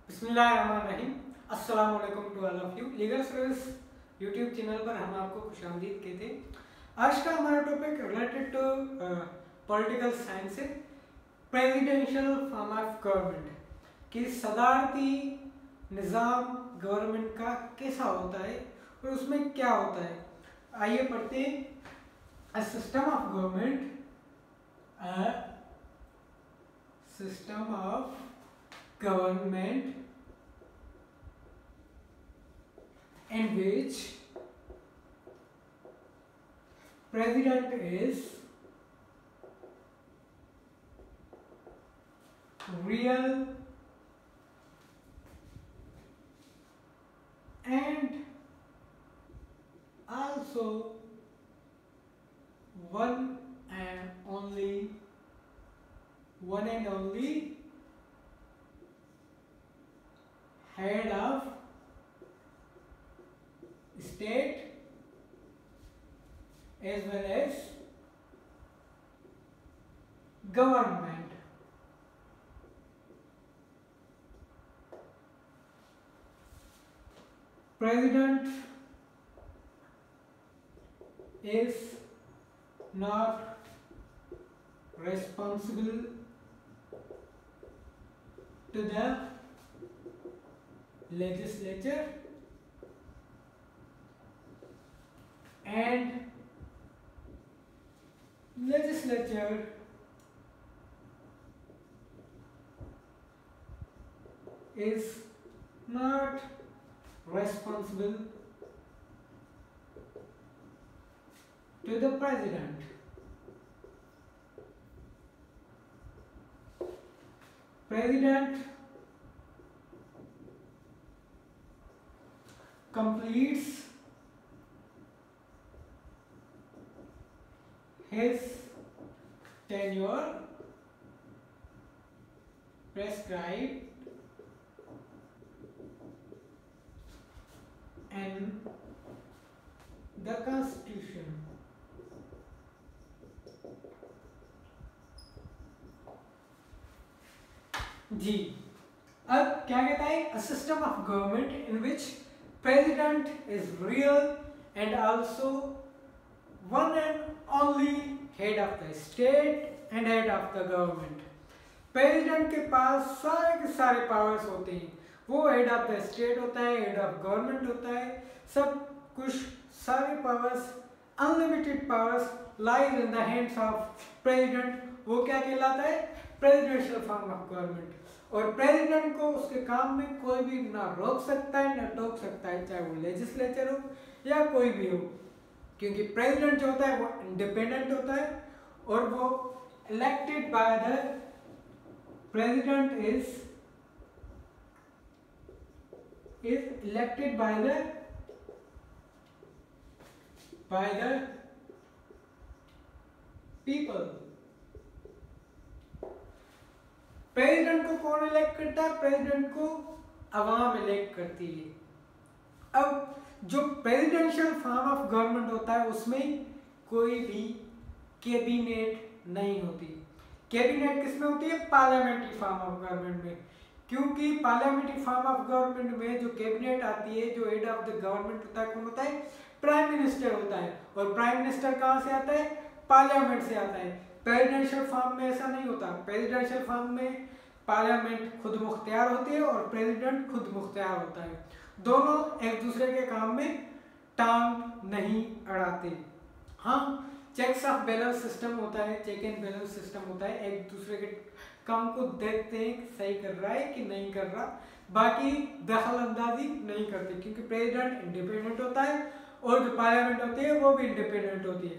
बिस्मिल्लाहिर्रहमानिर्रहीम। अस्सलाम वालेकुम to all of you. Legal service YouTube channel पर हम आपको खुशामदीद कहते हैं। आज का हमारा topic related to political science है, प्रेसिडेंशियल फॉर्म ऑफ गवर्नमेंट कि सदारती निज़ाम गवर्नमेंट का कैसा होता है और उसमें क्या होता है। आइए पढ़ते हैं। A system of government, system of government in which president is real and also one and only head of state as well as government. President is not responsible to the legislature and legislature is not responsible to the president. President completes his tenure prescribed in the Constitution. जी, अब क्या कहता है? A system of government in which president is real and also one and only head of the state and head of the government. President के पास सारे के सारे powers होते हैं। वो हेड ऑफ द स्टेट होता है, हेड ऑफ गवर्नमेंट होता है, सब कुछ सारे powers, unlimited powers lies in the hands of president. वो क्या कहलाता है? Presidential form of government. और प्रेसिडेंट को उसके काम में कोई भी ना रोक सकता है ना टोक सकता है, चाहे वो लेजिस्लेचर हो या कोई भी हो, क्योंकि प्रेसिडेंट जो होता है वो इंडिपेंडेंट होता है और वो elected by the president is elected by the people. President को कौन इलेक्ट करता है? प्रेसिडेंट को अवाम इलेक्ट करती है। अब जो प्रेसिडेंशियल फॉर्म ऑफ गवर्नमेंट होता है उसमें कोई भी कैबिनेट नहीं होती। कैबिनेट किसमें होती है? पार्लियामेंट्री फॉर्म ऑफ गवर्नमेंट में। क्योंकि पार्लियामेंट्री फॉर्म ऑफ गवर्नमेंट में जो कैबिनेट आती है, जो हेड ऑफ द गवर्नमेंट होता है, कौन होता है? प्राइम मिनिस्टर होता है। और प्राइम मिनिस्टर कहाँ से आता है? पार्लियामेंट से आता है। प्रेसिडेंशियल फॉर्म में ऐसा नहीं होता। प्रेसिडेंशियल फॉर्म में पार्लियामेंट खुद मुख्तियार होती है और प्रेसिडेंट खुद मुख्तियार होता है। दोनों एक दूसरे के काम में टांग नहीं अड़ाते। हाँ, चेक्स ऑफ बैलेंस सिस्टम होता है, चेक एंड बैलेंस सिस्टम होता है। एक दूसरे के काम को देखते हैं सही कर रहा है कि नहीं कर रहा, बाकी दखल अंदाजी नहीं करते, क्योंकि प्रेसिडेंट इंडिपेंडेंट होता है और जो पार्लियामेंट होती है वो भी इंडिपेंडेंट होती है।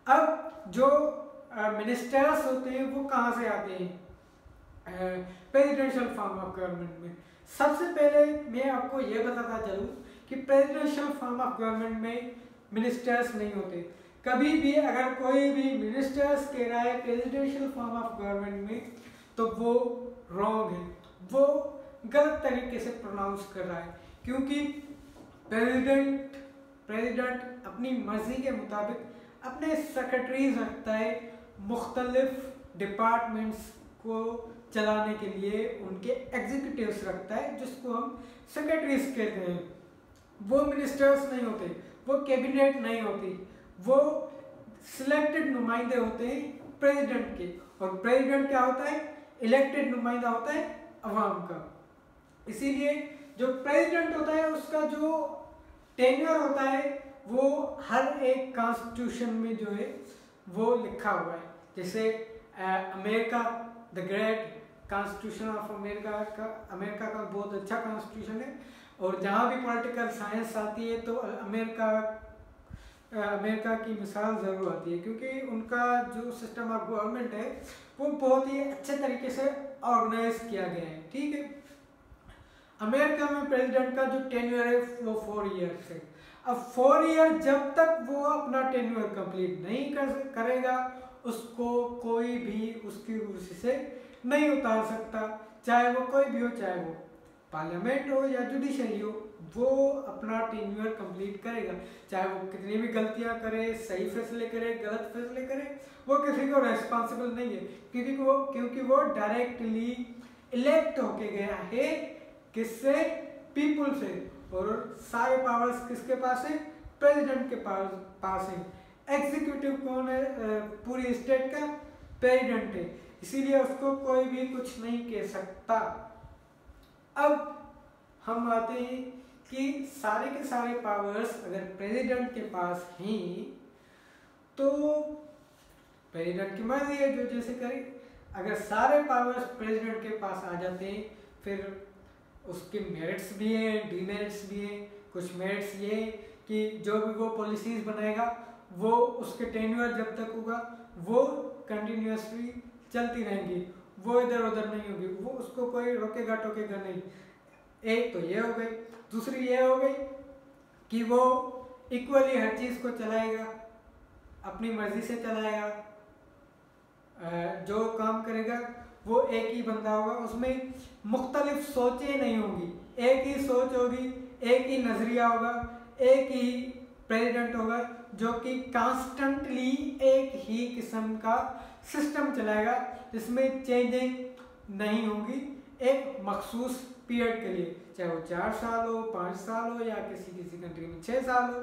अब जो मिनिस्टर्स होते हैं वो कहाँ से आते हैं? प्रेसिडेंशियल फॉर्म ऑफ गवर्नमेंट में। सबसे पहले मैं आपको ये बताता चलूँ कि प्रेसिडेंशियल फॉर्म ऑफ गवर्नमेंट में मिनिस्टर्स नहीं होते। कभी भी अगर कोई भी मिनिस्टर्स कह रहा है प्रेसिडेंशियल फॉर्म ऑफ गवर्नमेंट में, तो वो रॉन्ग है, वो गलत तरीके से प्रोनाउंस कर रहा है, क्योंकि प्रेसिडेंट अपनी मर्जी के मुताबिक अपने सेक्रेटरीज रखता है, मुख्तलिफ डिपार्टमेंट्स को चलाने के लिए उनके एग्जीक्यूटिव्स रखता है, जिसको हम सेक्रेटरीज कहते हैं। वो मिनिस्टर्स नहीं होते, वो कैबिनेट नहीं होती, वो सिलेक्टेड नुमाइंदे होते हैं प्रेसिडेंट के। और प्रेसिडेंट क्या होता है? इलेक्टेड नुमाइंदा होता है अवाम का। इसीलिए जो प्रेसिडेंट होता है उसका जो टेन्योर होता है वो हर एक कॉन्स्टिट्यूशन में जो है वो लिखा हुआ है। जैसे America the great constitution of America का बहुत अच्छा कॉन्स्टिट्यूशन है। और जहाँ भी पॉलिटिकल साइंस आती है तो अमेरिका की मिसाल ज़रूर आती है, क्योंकि उनका जो सिस्टम ऑफ गवर्नमेंट है वो बहुत ही अच्छे तरीके से ऑर्गेनाइज किया गया है। ठीक है, अमेरिका में प्रेसिडेंट का जो टेन्योर है वो 4 ईयर्स है। अब 4 ईयर जब तक वो अपना टेन्योर कंप्लीट नहीं करेगा उसको कोई भी उसकी कुर्सी से नहीं उतार सकता, चाहे वो कोई भी हो, चाहे वो पार्लियामेंट हो या जुडिशरी हो, वो अपना टेन्योर कंप्लीट करेगा। चाहे वो कितनी भी गलतियां करे, सही फैसले करे, गलत फैसले करे, वो किसी को रेस्पॉन्सिबल नहीं है, क्योंकि वो डायरेक्टली इलेक्ट होके गया है। किससे? पीपुल से। और सारे पावर्स किसके पास है? प्रेसिडेंट के पास है। एग्जीक्यूटिव कौन है? पूरी स्टेट का प्रेसिडेंट है, इसीलिए उसको कोई भी कुछ नहीं कह सकता। अब हम आते हैं कि सारे के सारे पावर्स अगर प्रेसिडेंट के पास हैं तो प्रेसिडेंट की मर्जी है जो जैसे करे। अगर सारे पावर्स प्रेसिडेंट के पास आ जाते हैं फिर उसके मेरिट्स भी हैं, डीमेरिट्स भी हैं। कुछ मेरिट्स ये हैं कि जो भी वो पॉलिसीज बनाएगा वो उसके टेन्योर जब तक होगा वो कंटिन्यूसली चलती रहेंगी, वो इधर उधर नहीं होगी, वो उसको कोई रोकेगा टोकेगा नहीं। एक तो ये हो गई। दूसरी ये हो गई कि वो इक्वली हर चीज़ को चलाएगा, अपनी मर्जी से चलाएगा। जो काम करेगा वो एक ही बंदा होगा, उसमें मुख्तलिफ सोचें नहीं होंगी, एक ही सोच होगी, एक ही नज़रिया होगा, एक ही प्रेसिडेंट होगा जो कि कॉन्स्टेंटली एक ही किस्म का सिस्टम चलाएगा जिसमें चेंजिंग नहीं होगी एक मखसूस पीरियड के लिए, चाहे वो 4 साल हो, 5 साल हो या किसी किसी कंट्री में 6 साल हो,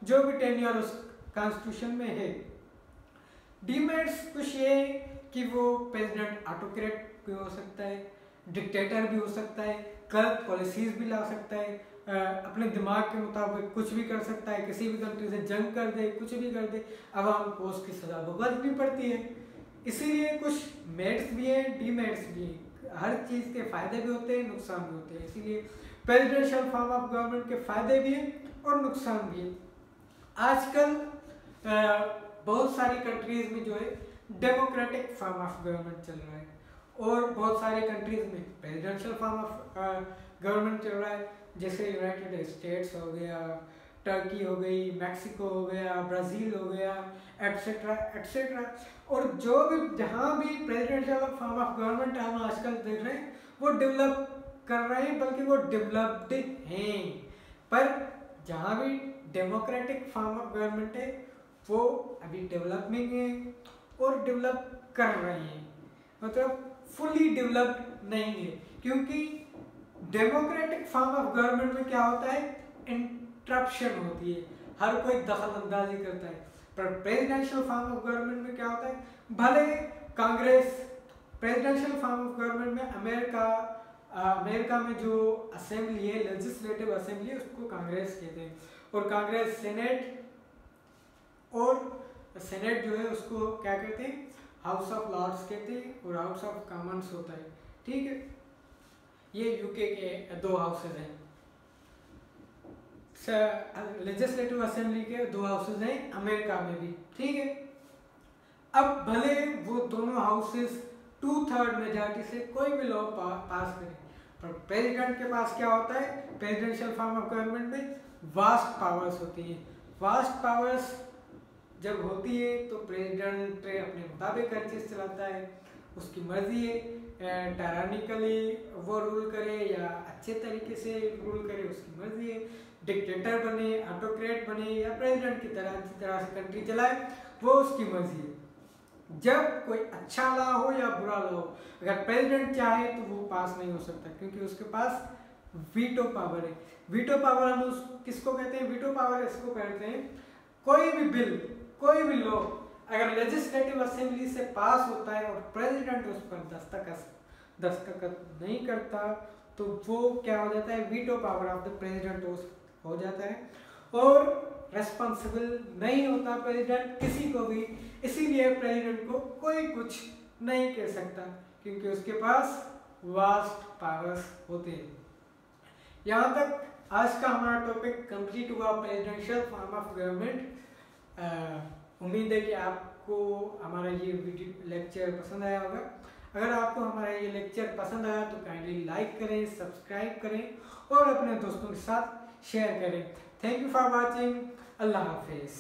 जो भी टेन्योर उस कॉन्स्टिट्यूशन में है। डीमेरिट्स कुछ ये कि वो प्रेसिडेंट ऑटोक्रेट भी हो सकता है, डिक्टेटर भी हो सकता है, गलत पॉलिसीज भी ला सकता है, अपने दिमाग के मुताबिक कुछ भी कर सकता है, किसी भी कंट्री से जंग कर दे, कुछ भी कर दे, आवाम को उसकी सजा भुगतनी पड़ती है। इसीलिए कुछ मेरिट्स भी हैं, डीमेरिट्स भी हैं। हर चीज़ के फायदे भी होते हैं, नुकसान भी होते हैं। इसीलिए प्रेसिडेंशियल फॉर्म ऑफ गवर्नमेंट के फायदे भी हैं और नुकसान भी हैं। आजकल बहुत सारी कंट्रीज में जो है डेमोक्रेटिक फॉर्म ऑफ गवर्नमेंट चल रहा है और बहुत सारे कंट्रीज में प्रेसिडेंशियल फॉर्म ऑफ गवर्नमेंट चल रहा है, जैसे यूनाइटेड स्टेट्स हो गया, टर्की हो गई, मैक्सिको हो गया, ब्राज़ील हो गया, एटसेट्रा एटसेट्रा। और जो भी जहाँ भी प्रेसिडेंशियल फॉर्म ऑफ गवर्नमेंट हम आजकल देख रहे हैं वो डेवलप कर रहे हैं, बल्कि वो डेवलप्ड हैं। पर जहाँ भी डेमोक्रेटिक फॉर्म ऑफ गवर्नमेंट है वो अभी डेवलपिंग है और डेवलप कर रहे हैं, मतलब फुली डेवलप्ड नहीं है। क्योंकि डेमोक्रेटिक फॉर्म ऑफ गवर्नमेंट में क्या होता है? इंटरप्शन होती है, हर कोई दखल अंदाजी करता है। पर प्रेसिडेंशियल फॉर्म ऑफ गवर्नमेंट में क्या होता है? भले Congress, presidential form of government में अमेरिका में जो असेंबली है, लेजिस्लेटिव असेंबली, उसको कांग्रेस कहते हैं। और कांग्रेस सेनेट जो है उसको क्या कहते हैं? हाउस ऑफ लॉर्ड्स कहते हैं और हाउस ऑफ कॉमन्स होता है। ठीक है, ये यूके के 2 हाउसेज हैं। लेजिस्लेटिव असेंबली के 2 हाउसेज हैं अमेरिका में भी। ठीक है, अब भले वो दोनों हाउसेज 2/3 मेजॉरिटी से कोई भी लॉ पास करें, पर प्रेसिडेंट के पास क्या होता है? प्रेसिडेंशियल फॉर्म ऑफ गवर्नमेंट में वास्ट पावर्स होती हैं। वास्ट पावर्स जब होती है तो प्रेसिडेंट अपने मुताबिक हर चीज़ चलाता है, उसकी मर्जी है, टायरानिकली वो रूल करे या अच्छे तरीके से रूल करे, उसकी मर्जी है। डिक्टेटर बने, ऑटोक्रेट बने या प्रेसिडेंट की तरह से कंट्री चलाए, वो उसकी मर्जी है। जब कोई अच्छा लॉ हो या बुरा लॉ हो, अगर प्रेसिडेंट चाहे तो वो पास नहीं हो सकता, क्योंकि उसके पास वीटो पावर है। वीटो पावर हम उस किसको कहते हैं? वीटो पावर इसको कहते हैं कोई भी बिल, कोई भी लॉ अगर लेजिस्लेटिव असेंबली से पास होता है और प्रेसिडेंट उस पर दस्तखत नहीं करता तो वो क्या हो जाता है? Veto power of the president हो जाता है और रेस्पॉन्सिबल नहीं होता प्रेसिडेंट किसी को भी। इसीलिए प्रेसिडेंट को कोई कुछ नहीं कह सकता, क्योंकि उसके पास वास्ट पावर्स होते हैं। यहाँ तक आज का हमारा टॉपिक कंप्लीट हुआ, प्रेसिडेंशियल फॉर्म ऑफ गवर्नमेंट। उम्मीद है कि आपको हमारा ये वीडियो लेक्चर पसंद आया होगा। अगर आपको हमारा ये लेक्चर पसंद आया तो काइंडली लाइक करें, सब्सक्राइब करें और अपने दोस्तों के साथ शेयर करें। Thank you for watching. अल्लाह हाफिज़।